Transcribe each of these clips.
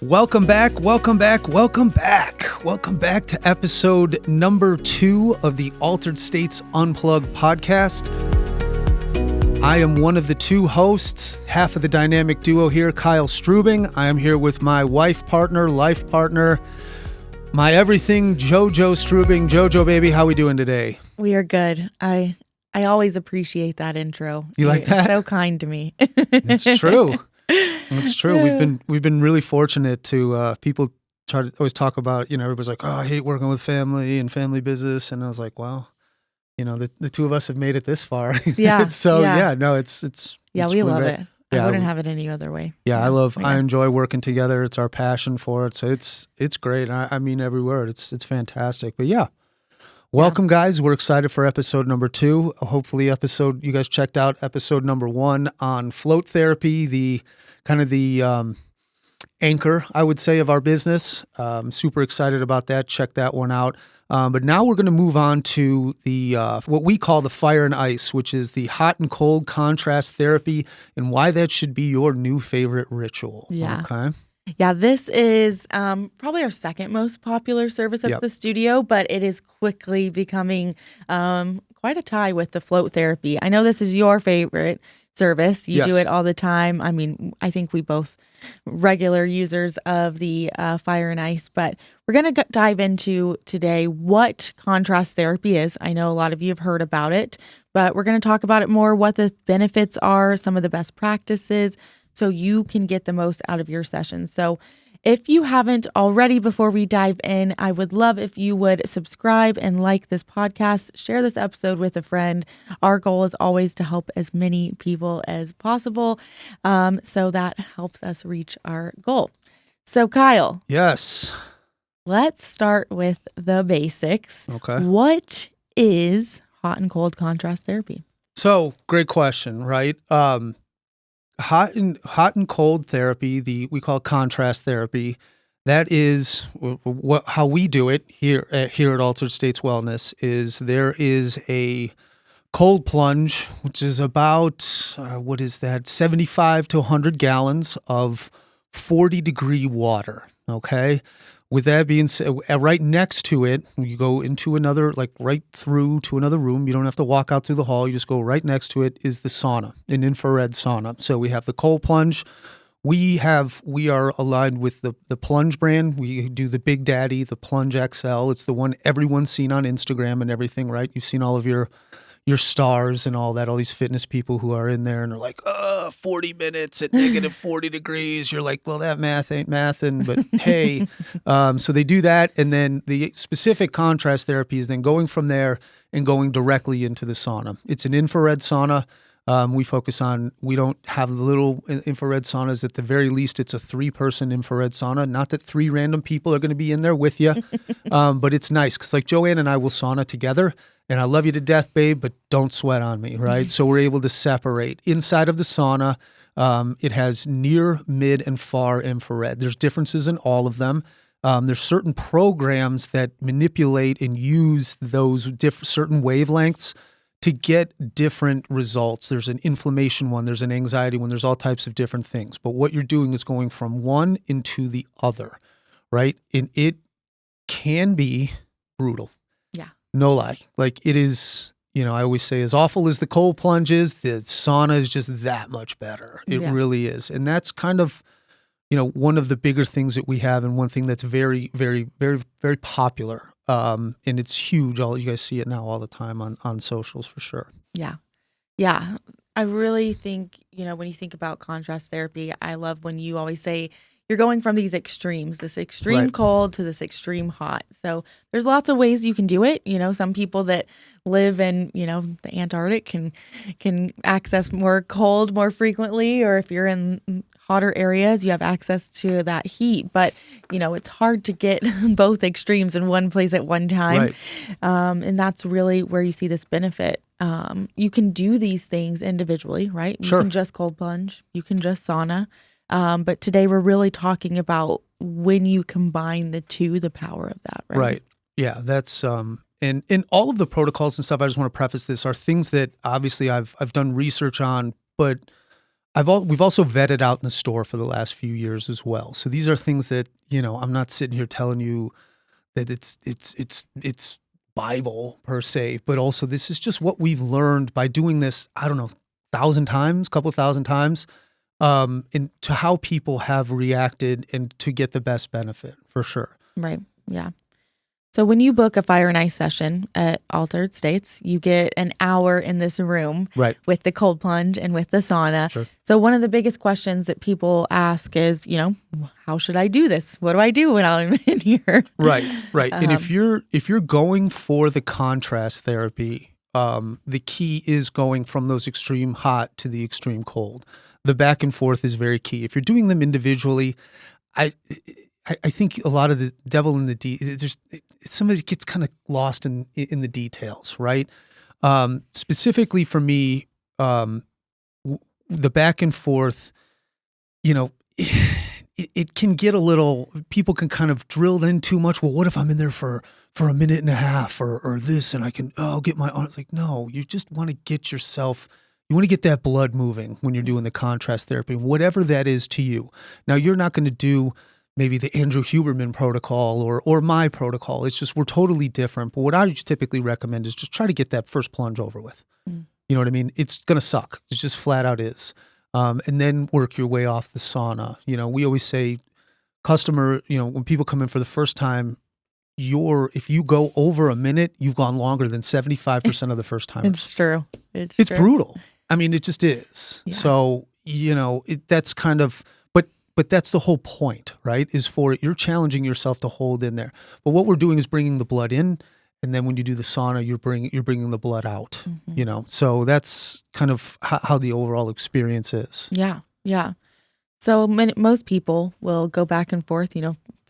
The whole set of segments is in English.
Welcome back to episode number 2 of the Altered States Unplugged podcast. I am one of the two hosts, half of the dynamic duo here, Kyle Struebing. I am here with my life partner, my everything, JoJo Struebing. JoJo, baby, how we doing today? We are good. I always appreciate that intro. You like that? So kind to me. It's true. It's true. Yeah. We've been really fortunate to people try to always talk about, everybody's like, oh, I hate working with family and family business. And I was like, well, the two of us have made it this far. Yeah. It's we love it. Yeah, I wouldn't have it any other way. Yeah, I enjoy working together. It's our passion for it. So it's great. I mean every word. It's fantastic. But yeah. Welcome, guys. We're excited for episode number 2. Hopefully you guys checked out episode number 1 on float therapy, the anchor, I would say, of our business. Super excited about that. Check that one out. But now we're going to move on to the what we call the fire and ice, which is the hot and cold contrast therapy and why that should be your new favorite ritual. Yeah. Okay. Yeah, this is probably our second most popular service at the studio, but it is quickly becoming quite a tie with the float therapy. I know this is your favorite service. You do it all the time. I mean, I think we both regular users of the fire and ice, but we're going to dive into today what contrast therapy is. I know a lot of you have heard about it, but we're going to talk about it more, what the benefits are, some of the best practices, so you can get the most out of your sessions. So if you haven't already, before we dive in, I would love if you would subscribe and like this podcast, share this episode with a friend. Our goal is always to help as many people as possible. So that helps us reach our goal. So Kyle. Yes. Let's start with the basics. Okay. What is hot and cold contrast therapy? So great question, right? Hot and cold therapy, we call it contrast therapy. That is how we do it here at Altered States Wellness. There is a cold plunge, which is about 75 to 100 gallons of 40-degree water. Okay. With that being said, right next to it, you go into right through to another room. You don't have to walk out through the hall. You just go right next to it is the sauna, an infrared sauna. So we have the cold plunge. We are aligned with the Plunge brand. We do the Big Daddy, the Plunge XL. It's the one everyone's seen on Instagram and everything, right? You've seen all of your stars and all that, all these fitness people who are in there and they're like, 40 minutes at negative 40 degrees. You're like, well, that math ain't mathin', but hey. So they do that. And then the specific contrast therapy is then going from there and going directly into the sauna. It's an infrared sauna. We don't have the little infrared saunas. At the very least, it's a 3-person infrared sauna. Not that 3 random people are going to be in there with you, but it's nice because like Joanne and I will sauna together. And I love you to death, babe, but don't sweat on me, right? So we're able to separate. Inside of the sauna, it has near, mid, and far infrared. There's differences in all of them. There's certain programs that manipulate and use those certain wavelengths to get different results. There's an inflammation one, there's an anxiety one, there's all types of different things. But what you're doing is going from one into the other, right? And it can be brutal. No lie. Like it is, I always say as awful as the cold plunge is, the sauna is just that much better. It really is. And that's kind of, one of the bigger things that we have and one thing that's very, very, very, very popular. And it's huge. You guys see it now all the time on socials for sure. Yeah. Yeah. I really think, when you think about contrast therapy, I love when you always say, you're going from these extremes, this extreme cold to this extreme hot. So there's lots of ways you can do it. Some people that live in, the Antarctic can access more cold more frequently, or if you're in hotter areas, you have access to that heat. But, it's hard to get both extremes in one place at one time. Right. And that's really where you see this benefit. You can do these things individually, right? You can just cold plunge. You can just sauna. But today we're really talking about when you combine the two, the power of that, right? Right. Yeah, that's and all of the protocols and stuff. I just want to preface this are things that obviously I've done research on, but we've also vetted out in the store for the last few years as well. So these are things that, I'm not sitting here telling you that it's Bible per se, but also this is just what we've learned by doing this, I don't know, 1,000 times, couple thousand times, to how people have reacted and to get the best benefit for sure. Right. Yeah. So when you book a fire and ice session at Altered States, you get an hour in this room with the cold plunge and with the sauna. Sure. So one of the biggest questions that people ask is, how should I do this? What do I do when I'm in here? Right. And if you're going for the contrast therapy, the key is going from those extreme hot to the extreme cold. The back and forth is very key. If you're doing them individually, I think a lot of the devil in the somebody gets kind of lost in the details, right? Specifically for me, the back and forth, it can get a little. People can kind of drill in too much. Well, what if I'm in there for a minute and a half or this, and I can get my arms? Like, no, you just want to get yourself. You want to get that blood moving when you're doing the contrast therapy, whatever that is to you. Now, you're not going to do maybe the Andrew Huberman protocol or my protocol. It's just we're totally different. But what I typically recommend is just try to get that first plunge over with. You know what I mean? It's going to suck. It just flat out is. And then work your way off the sauna. We always say, customer, when people come in for the first time, if you go over a minute, you've gone longer than 75% of the first timers. It's true. It's true. Brutal. I mean, it just is. Yeah. So, that's kind of, but that's the whole point, right? Is you're challenging yourself to hold in there. But what we're doing is bringing the blood in. And then when you do the sauna, you're bringing the blood out, So that's kind of how the overall experience is. Yeah. Yeah. So most people will go back and forth,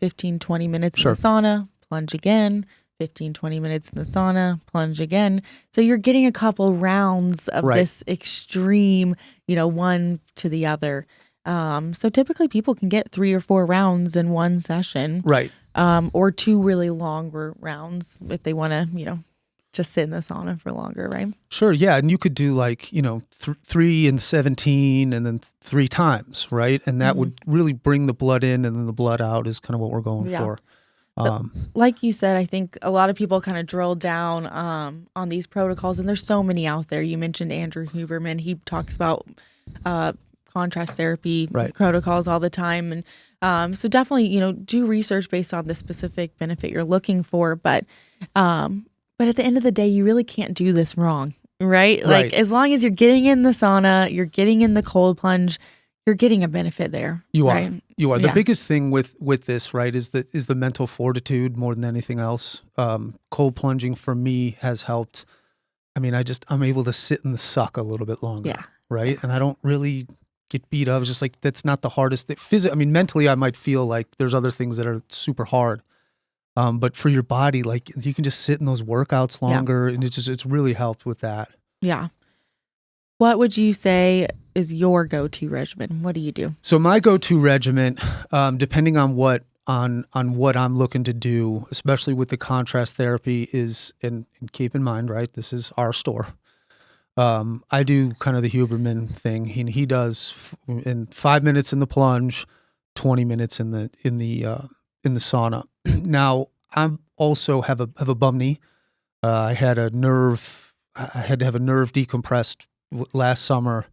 15, 20 minutes in the sauna, plunge again, 15, 20 minutes in the sauna, plunge again. So you're getting a couple rounds of this extreme, one to the other. So typically people can get 3 or 4 rounds in one session. Right. Or 2 really longer rounds if they want to, just sit in the sauna for longer, right? Sure. Yeah. And you could do 3 and 17 and then 3 times, right? And that would really bring the blood in and then the blood out is kind of what we're going for. But like you said, I think a lot of people kind of drill down on these protocols, and there's so many out there. You mentioned Andrew Huberman. He talks about contrast therapy protocols all the time. And so definitely, do research based on the specific benefit you're looking for. But at the end of the day, you really can't do this wrong, right? Like as long as you're getting in the sauna, you're getting in the cold plunge, you're getting a benefit there. You are. Right? You are. The biggest thing with this, right, is the mental fortitude more than anything else. Cold plunging for me has helped. I mean, I'm able to sit in the suck a little bit longer. Yeah. Right. And I don't really get beat up. It's just like, that's not the hardest thing. I mean, mentally I might feel like there's other things that are super hard. But for your body, like you can just sit in those workouts longer and it's really helped with that. Yeah. What would you say is your go-to regimen? What do you do? So my go-to regimen, depending on what I'm looking to do, especially with the contrast therapy is, and keep in mind, right, this is our store. I do kind of the Huberman thing. He does in 5 minutes in the plunge, 20 minutes in the sauna. Now I also have a bum knee. I had to have a nerve decompressed last summer,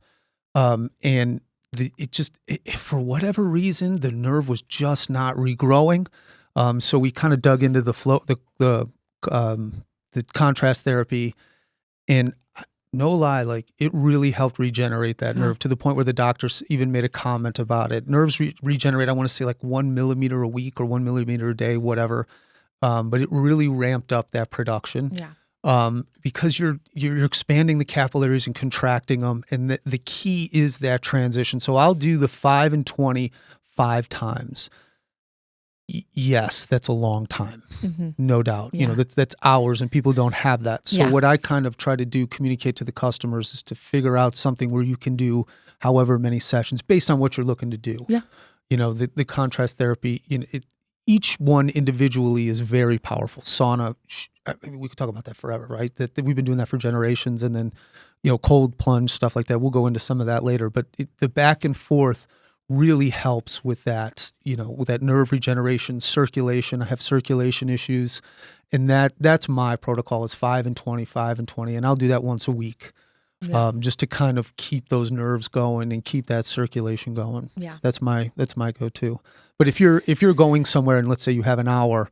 and for whatever reason the nerve was just not regrowing. So we kind of dug into the contrast therapy, and no lie, like it really helped regenerate that nerve to the point where the doctors even made a comment about it. Nerves regenerate, I want to say like 1 millimeter a week or 1 millimeter a day, whatever. But it really ramped up that production. Yeah. Because you're expanding the capillaries and contracting them. And the key is that transition. So I'll do the 5 and 20 5 times. Yes, that's a long time, no doubt. Yeah. That's hours, and people don't have that. So what I kind of try to do, communicate to the customers, is to figure out something where you can do however many sessions based on what you're looking to do. Yeah, the contrast therapy. Each one individually is very powerful. Sauna, I mean, we could talk about that forever, right? That we've been doing that for generations, and then cold plunge, stuff like that. We'll go into some of that later, but the back and forth really helps with that, with that nerve regeneration, circulation. I have circulation issues, and that's my protocol is 5 and 20, 5 and 20, and I'll do that once a week. Yeah. Just to kind of keep those nerves going and keep that circulation going. Yeah. That's my go-to. But if you're going somewhere and let's say you have an hour,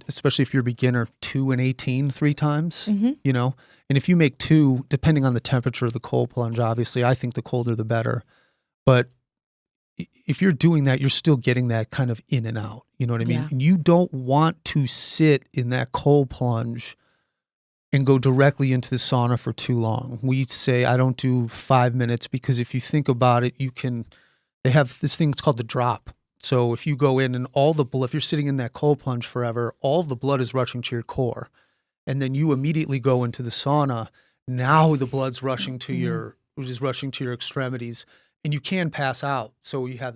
especially if you're a beginner, 2 and 18 3 times, and if you make 2, depending on the temperature of the cold plunge, obviously, I think the colder the better. But if you're doing that, you're still getting that kind of in and out. You know what I mean? Yeah. And you don't want to sit in that cold plunge and go directly into the sauna for too long. We say I don't do 5 minutes because if you think about it, they have this thing, it's called the drop. So if you go in and all the blood, if you're sitting in that cold plunge forever, all of the blood is rushing to your core. And then you immediately go into the sauna. Now the blood's rushing to your extremities and you can pass out. So we have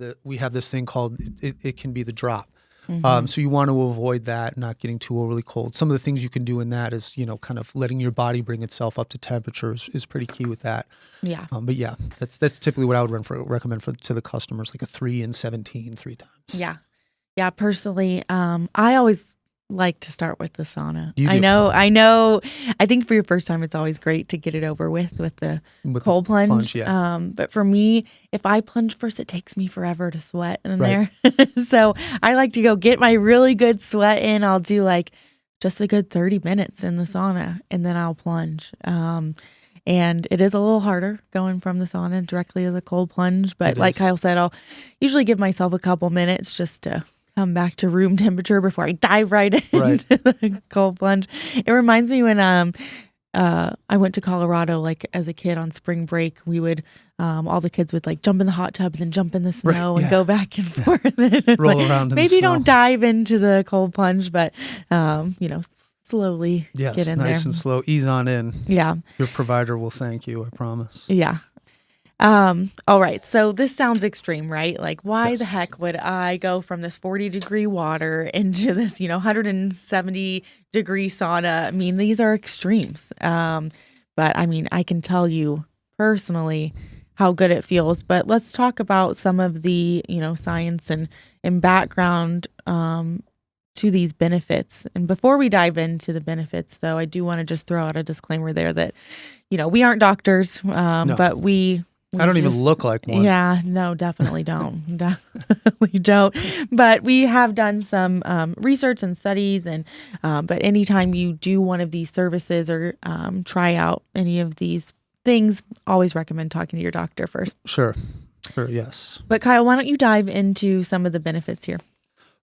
this thing called, it can be the drop. So you want to avoid that, not getting too overly cold. Some of the things you can do in that is, kind of letting your body bring itself up to temperature is pretty key with that. Yeah. But yeah, that's typically what I would recommend to the customers, like a 3 and 17 3 times. Yeah. Yeah. Personally, I always like to start with the sauna. You do. I know. I think for your first time, it's always great to get it over with the cold plunge. Yeah. But for me, if I plunge first, it takes me forever to sweat in there. So I like to go get my really good sweat in. I'll do like just a good 30 minutes in the sauna and then I'll plunge. And it is a little harder going from the sauna directly to the cold plunge. But like Kyle said, I'll usually give myself a couple minutes just to come back to room temperature before I dive right into the cold plunge. It reminds me when I went to Colorado, like as a kid on spring break, we would all the kids would like jump in the hot tub and then jump in the snow and go back and forth. Roll around in the maybe snow. Don't dive into the cold plunge, but slowly get in there. Nice and slow. Ease on in. Yeah. Your provider will thank you, I promise. Yeah. All right. So this sounds extreme, right? Like why the heck would I go from this 40-degree water into this, 170-degree sauna? I mean, these are extremes. But I mean, I can tell you personally how good it feels, but let's talk about some of the, science and background, to these benefits. And before we dive into the benefits though, I do want to just throw out a disclaimer there that, we aren't doctors, but we I don't even look like one. Yeah, no, definitely don't. Definitely don't. But we have done some research and studies, and but anytime you do one of these services or try out any of these things, always recommend talking to your doctor first. Sure, yes. But Kyle, why don't you dive into some of the benefits here?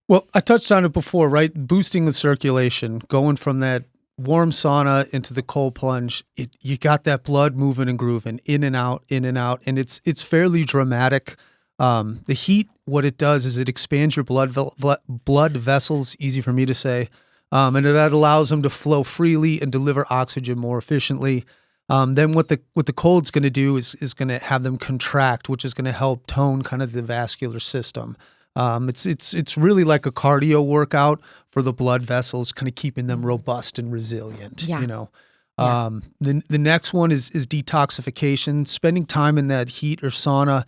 Well, I touched on it before, right? Boosting the circulation, going from that warm sauna into the cold plunge, you got that blood moving and grooving in and out, and it's fairly dramatic. The heat, what it does is it expands your blood vessels, easy for me to say, and that allows them to flow freely and deliver oxygen more efficiently. Then what the cold's going to do is going to have them contract, which is going to help tone kind of the vascular system. It's really like a cardio workout for the blood vessels, kind of keeping them robust and resilient. Yeah. The next one is detoxification. Spending time in that heat or sauna,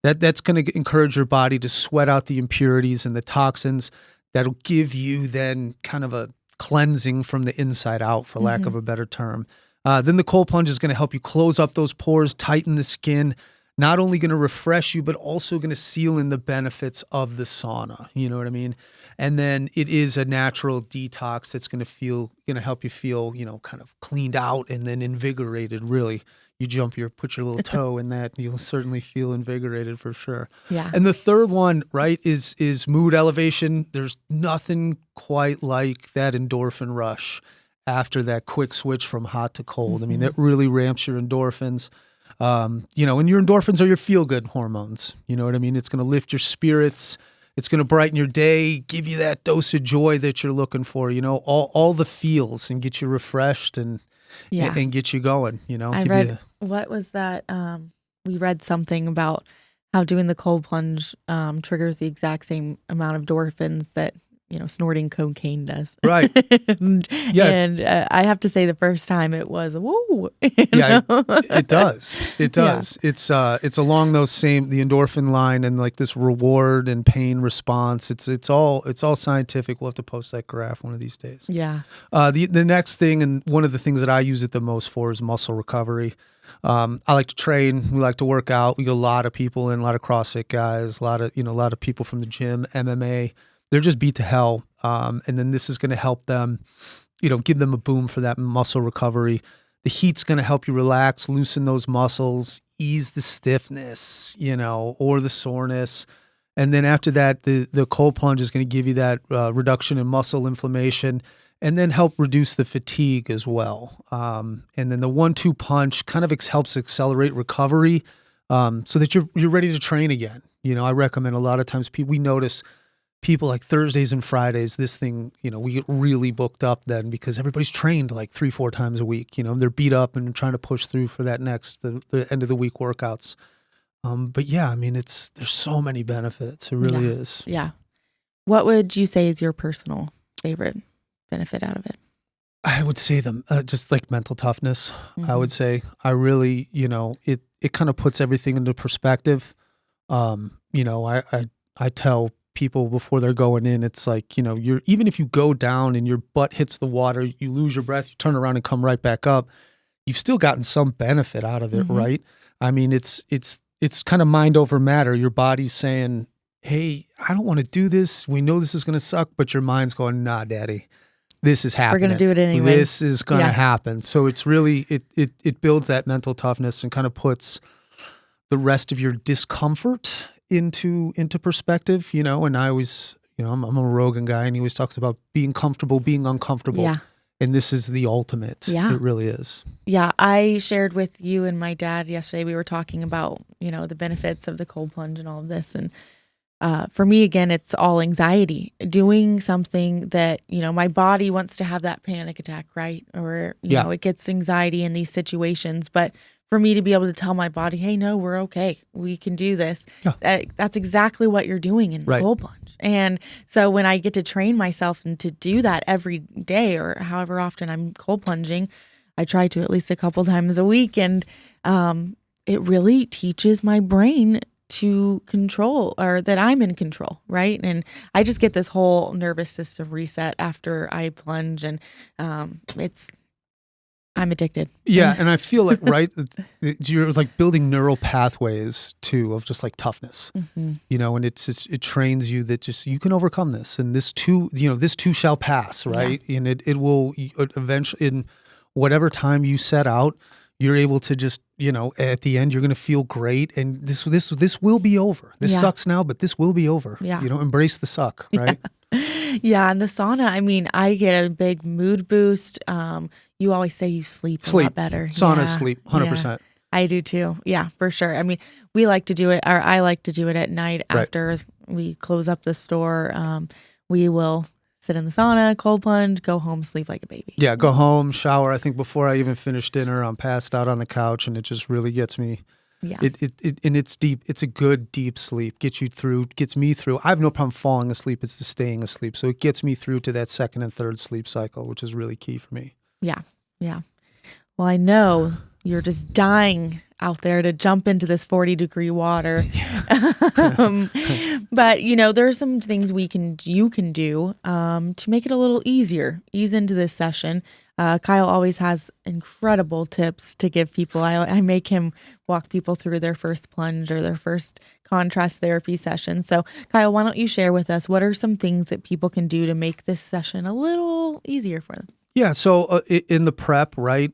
that's going to encourage your body to sweat out the impurities and the toxins. That'll give you then kind of a cleansing from the inside out, for lack of a better term. Then the cold plunge is going to help you close up those pores, tighten the skin. Not only going to refresh you, but also going to seal in the benefits of the sauna. You know what I mean? And then it is a natural detox that's going to help you feel, kind of cleaned out and then invigorated. Really, you put your little toe in that, you'll certainly feel invigorated for sure. Yeah. And the third one, right, is mood elevation. There's nothing quite like that endorphin rush after that quick switch from hot to cold. I mean, that really ramps your endorphins. And your endorphins are your feel-good hormones. You know what I mean? It's going to lift your spirits. It's going to brighten your day, give you that dose of joy that you're looking for, all the feels, and get you refreshed and get you going, I read, what was that? We read something about how doing the cold plunge triggers the exact same amount of endorphins that, snorting cocaine does. Right. and Yeah. I have to say the first time it was, whoa. Yeah, it does. It does. Yeah. It's along those the endorphin line and like this reward and pain response. It's all scientific. We'll have to post that graph one of these days. Yeah. The next thing, and one of the things that I use it the most for, is muscle recovery. I like to train. We like to work out. We get a lot of people in, a lot of CrossFit guys, a lot of people from the gym, MMA. They're just beat to hell. And then this is going to help them, give them a boom for that muscle recovery. The heat's going to help you relax, loosen those muscles, ease the stiffness, or the soreness. And then after that, the cold plunge is going to give you that reduction in muscle inflammation, and then help reduce the fatigue as well. And then the 1-2 punch kind of helps accelerate recovery, so that you're ready to train again. I recommend a lot of times we notice people like Thursdays and Fridays, this thing, we get really booked up then because everybody's trained like 3-4 times a week. They're beat up and trying to push through for that the end of the week workouts. But yeah, I mean, there's so many benefits. It really is. Yeah. What would you say is your personal favorite benefit out of it? I would say just like mental toughness. Mm-hmm. I would say I really, it kind of puts everything into perspective. I tell people before they're going in, it's like, even if you go down and your butt hits the water, you lose your breath, you turn around and come right back up, you've still gotten some benefit out of it, mm-hmm. right? I mean, it's kind of mind over matter. Your body's saying, hey, I don't want to do this. We know this is going to suck, but your mind's going, nah, daddy, this is happening. We're going to do it anyway. This is going to happen. So it's really, it builds that mental toughness and kind of puts the rest of your discomfort into perspective, and I always, I'm a Rogan guy, and he always talks about being comfortable, being uncomfortable. Yeah. And this is the ultimate. Yeah. It really is. Yeah. I shared with you and my dad yesterday, we were talking about, the benefits of the cold plunge and all of this. And for me, again, it's all anxiety, doing something that, my body wants to have that panic attack, right? Or, it gets anxiety in these situations, but for me to be able to tell my body, hey, no, we're okay. We can do this. Yeah. That's exactly what you're doing in cold plunge. And so when I get to train myself and to do that every day or however often I'm cold plunging, I try to at least a couple times a week. And it really teaches my brain to control, or that I'm in control, right? And I just get this whole nervous system reset after I plunge, and I'm addicted. Yeah, and I feel like, right, you're like building neural pathways too of just like toughness, mm-hmm. And it trains you that just you can overcome this, and this too shall pass, right? Yeah. And it will eventually, in whatever time you set out, you're able to just, at the end, you're going to feel great, and this will be over. This sucks now, but this will be over. Yeah. Embrace the suck, right? Yeah, and the sauna, I mean, I get a big mood boost. You always say you sleep a lot better. Sauna, sleep, 100%. Yeah, I do too. Yeah, for sure. I mean, we like to do it, or I like to do it at night after we close up the store. We will sit in the sauna, cold plunge, go home, sleep like a baby. Yeah, go home, shower. I think before I even finish dinner, I'm passed out on the couch, and it just really gets me. Yeah. And it's deep. It's a good deep sleep. Gets me through. I have no problem falling asleep. It's the staying asleep. So it gets me through to that second and third sleep cycle, which is really key for me. Yeah. Yeah. Well, I know you're just dying out there to jump into this 40-degree water. But there's some things you can do to make it a little easier, ease into this session. Kyle always has incredible tips to give people. I make him walk people through their first plunge or their first contrast therapy session. So Kyle, why don't you share with us, what are some things that people can do to make this session a little easier for them? Yeah. So in the prep, right,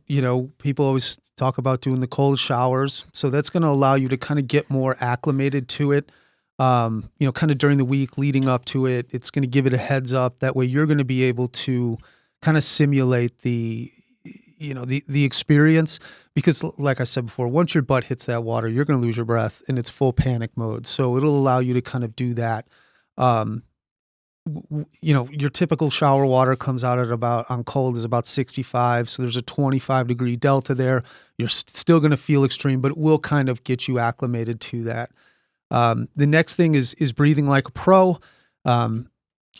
people always talk about doing the cold showers. So that's going to allow you to kind of get more acclimated to it. Kind of during the week leading up to it, it's going to give it a heads up. That way you're going to be able to kind of simulate the experience, because like I said before, once your butt hits that water, you're going to lose your breath and it's full panic mode. So it'll allow you to kind of do that. Your typical shower water comes out at on cold is about 65. So there's a 25-degree delta there. You're still going to feel extreme, but it will kind of get you acclimated to that. The next thing is breathing like a pro.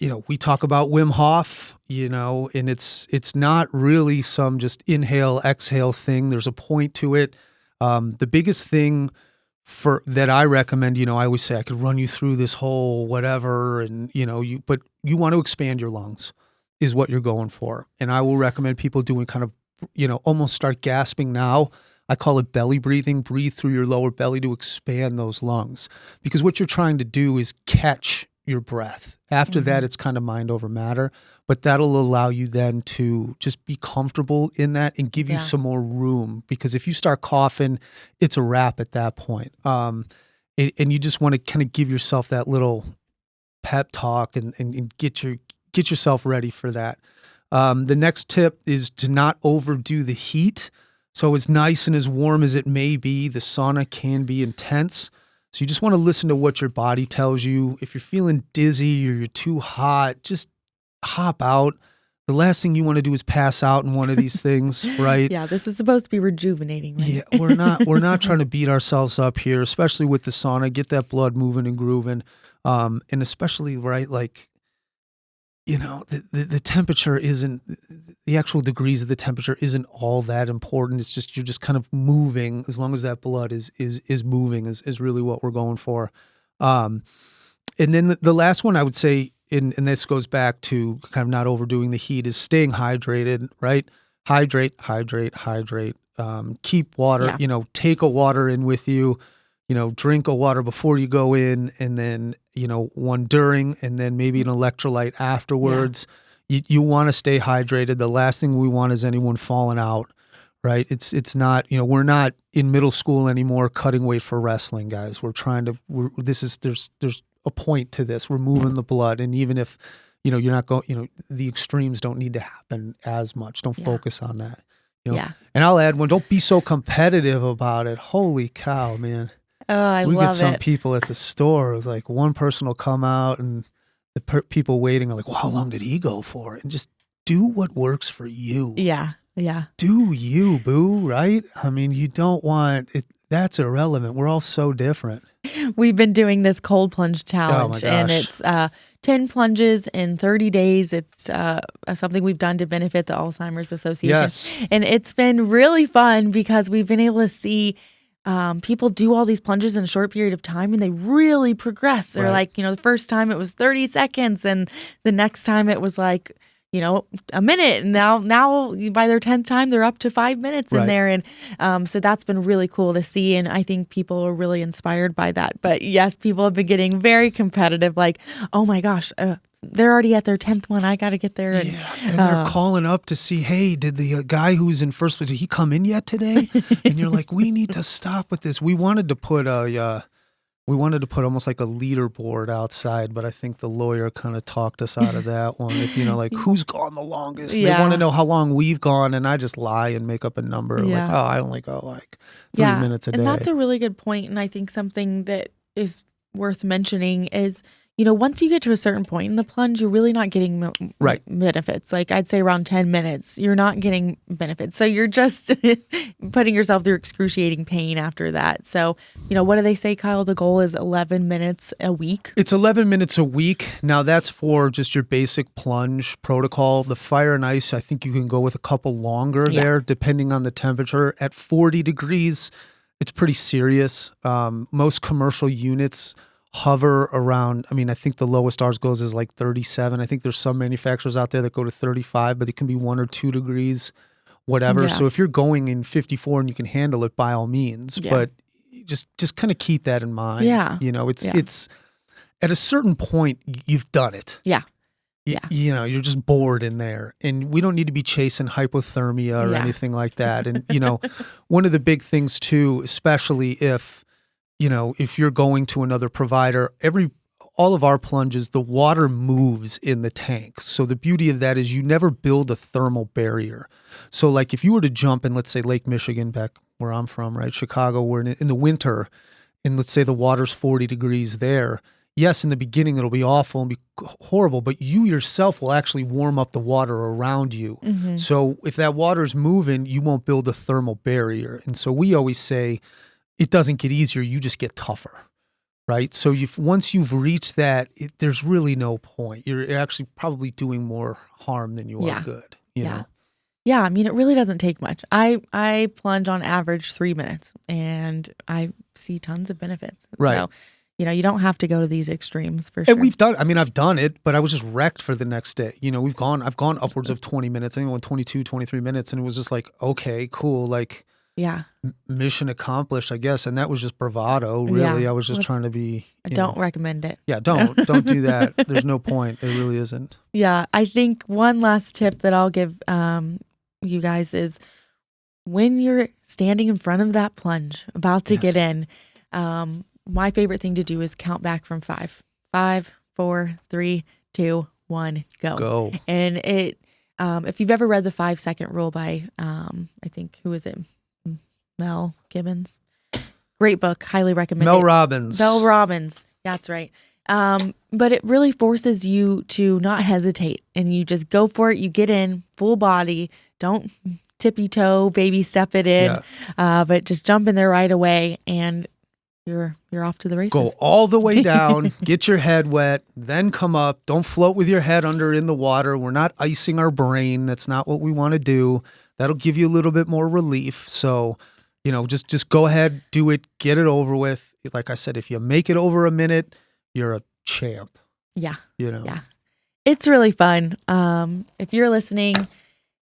we talk about Wim Hof, and it's not really some just inhale, exhale thing. There's a point to it. The biggest thing that I recommend, I always say I could run you through this whole whatever, and but you want to expand your lungs is what you're going for. And I will recommend people doing kind of, almost start gasping now. I call it belly breathing. Breathe through your lower belly to expand those lungs, because what you're trying to do is catch your breath. After that, it's kind of mind over matter, but that'll allow you then to just be comfortable in that and give you some more room, because if you start coughing, it's a wrap at that point. And you just want to kind of give yourself that little pep talk and get yourself ready for that. The next tip is to not overdo the heat. So as nice and as warm as it may be, the sauna can be intense. So you just want to listen to what your body tells you. If you're feeling dizzy or you're too hot, just hop out. The last thing you want to do is pass out in one of these things, right? Yeah, this is supposed to be rejuvenating, right? Yeah, we're not trying to beat ourselves up here, especially with the sauna. Get that blood moving and grooving. And especially, right, like, the temperature isn't, the actual degrees of the temperature isn't all that important. It's just, you're just kind of moving. As long as that blood is moving is really what we're going for. And then the last one I would say, and this goes back to kind of not overdoing the heat, is staying hydrated, right? Hydrate. Keep water, take a water in with you, drink a water before you go in, and then, one during, and then maybe an electrolyte afterwards. You want to stay hydrated. The last thing we want is anyone falling out, right? It's not, we're not in middle school anymore cutting weight for wrestling, guys. There's a point to this. We're moving the blood. And even if, you're not going, the extremes don't need to happen as much. Don't focus on that. And I'll add one, don't be so competitive about it. Holy cow, man. Oh, I love it. We get some people at the store. It was like one person will come out and the people waiting are like, well, how long did he go for? And just do what works for you. Yeah. Do you, boo, right? I mean, you don't want it. That's irrelevant. We're all so different. We've been doing this cold plunge challenge, and it's 10 plunges in 30 days. It's something we've done to benefit the Alzheimer's Association. Yes. And it's been really fun because we've been able to see people do all these plunges in a short period of time, and they really progress. They're like, the first time it was 30 seconds, and the next time it was like, a minute. And now by their 10th time, they're up to 5 minutes in there. And so that's been really cool to see. And I think people are really inspired by that. But yes, people have been getting very competitive. Like, oh my gosh, they're already at their 10th one. I got to get there. And, and they're calling up to see, hey, did the guy who's in first place, did he come in yet today? And you're like, we need to stop with this. We wanted to put almost like a leaderboard outside, but I think the lawyer kind of talked us out of that one. If, like, who's gone the longest? They want to know how long we've gone, and I just lie and make up a number. Like, oh, I only go like 3 minutes a day. And that's a really good point. And I think something that is worth mentioning is, once you get to a certain point in the plunge, you're really not getting benefits. Like, I'd say around 10 minutes, you're not getting benefits. So you're just putting yourself through excruciating pain after that. So, what do they say, Kyle? The goal is 11 minutes a week. It's 11 minutes a week. Now, that's for just your basic plunge protocol. The fire and ice, I think you can go with a couple longer there, depending on the temperature. At 40 degrees, it's pretty serious. Most commercial units hover around, I think the lowest ours goes is like 37. I think there's some manufacturers out there that go to 35, but it can be 1 or 2 degrees, whatever. Yeah. So if you're going in 54 and you can handle it, by all means, but just kind of keep that in mind. Yeah. It's at a certain point, you've done it. Yeah. You're just bored in there, and we don't need to be chasing hypothermia or anything like that. And, one of the big things too, especially if you're going to another provider, all of our plunges, the water moves in the tank. So the beauty of that is you never build a thermal barrier. So like if you were to jump in, let's say Lake Michigan, back where I'm from, right? Chicago, we're in the winter, and let's say the water's 40 degrees there. Yes, in the beginning, it'll be awful and be horrible, but you yourself will actually warm up the water around you. Mm-hmm. So if that water's moving, you won't build a thermal barrier. And so we always say, it doesn't get easier, you just get tougher, right? So once you've reached that, there's really no point. You're actually probably doing more harm than you are good, you know? Yeah, I mean, it really doesn't take much. I plunge on average 3 minutes, and I see tons of benefits. Right. So, you don't have to go to these extremes for sure. And I've done it, but I was just wrecked for the next day. I've gone upwards of 20 minutes. I think I went 22, 23 minutes, and it was just like, okay, cool. Like, mission accomplished, I guess. And that was just bravado, really. I was just trying to be. I don't recommend it. Yeah, don't do that. There's no point. It really isn't. Yeah, I think one last tip that I'll give you guys is when you're standing in front of that plunge, about to get in, my favorite thing to do is count back from 5. 5, 4, 3, 2, 1, go. And it, if you've ever read the 5-second rule by, I think, who is it? Mel Gibbons. Great book. Highly recommend it. Mel Robbins. That's right. But it really forces you to not hesitate, and you just go for it. You get in full body. Don't tippy toe, baby step it in, but just jump in there right away, and you're off to the races. Go all the way down, get your head wet, then come up. Don't float with your head under in the water. We're not icing our brain. That's not what we want to do. That'll give you a little bit more relief. So, just go ahead, do it, get it over with. Like I said, if you make it over a minute, you're a champ. Yeah. Yeah. It's really fun. If you're listening,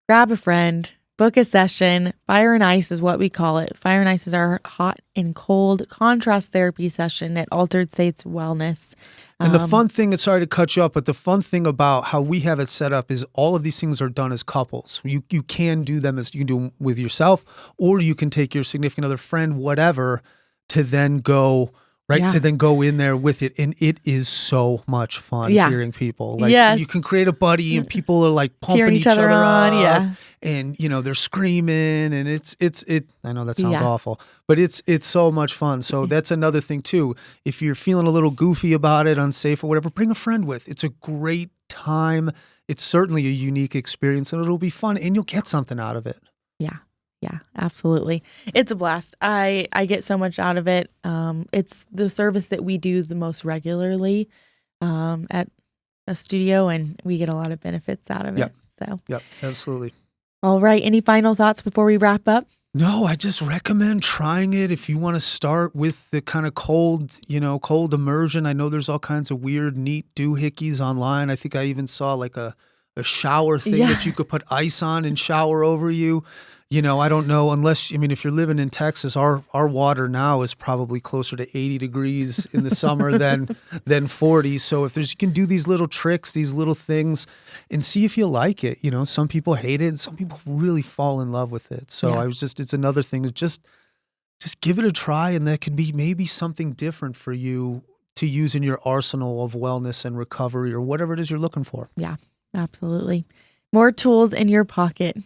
grab a friend, book a session. Fire and Ice is what we call it. Fire and Ice is our hot and cold contrast therapy session at Altered States Wellness. And the fun thing, sorry to cut you up, but the fun thing about how we have it set up is all of these things are done as couples. You can do them as you can do them with yourself, or you can take your significant other, friend, whatever, to then go to then go in there with it. And it is so much fun hearing people. Like you can create a buddy and people are like pumping cheering each other on. up. And they're screaming and it's I know that sounds awful, but it's so much fun. So that's another thing too. If you're feeling a little goofy about it, unsafe or whatever, bring a friend with. It's a great time. It's certainly a unique experience and it'll be fun and you'll get something out of it. Yeah, absolutely. It's a blast. I get so much out of it. It's the service that we do the most regularly at a studio, and we get a lot of benefits out of it. So, Absolutely. All right. Any final thoughts before we wrap up? No, I just recommend trying it if you want to start with the kind of cold immersion. I know there's all kinds of weird, neat doohickeys online. I think I even saw like a shower thing that you could put ice on and shower over you. I don't know if you're living in Texas, our water now is probably closer to 80 degrees in the summer than 40. So if you can do these little tricks, these little things and see if you like it. Some people hate it and some people really fall in love with it. So it's another thing to just give it a try. And that could be maybe something different for you to use in your arsenal of wellness and recovery or whatever it is you're looking for. Yeah, absolutely. More tools in your pocket.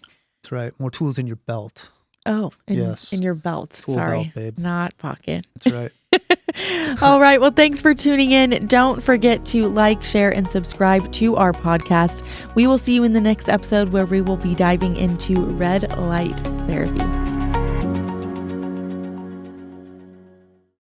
That's right. More tools in your belt. Oh, in your belt. Tool Sorry, belt, babe. Not pocket. That's right. All right. Well, thanks for tuning in. Don't forget to like, share, and subscribe to our podcast. We will see you in the next episode where we will be diving into red light therapy.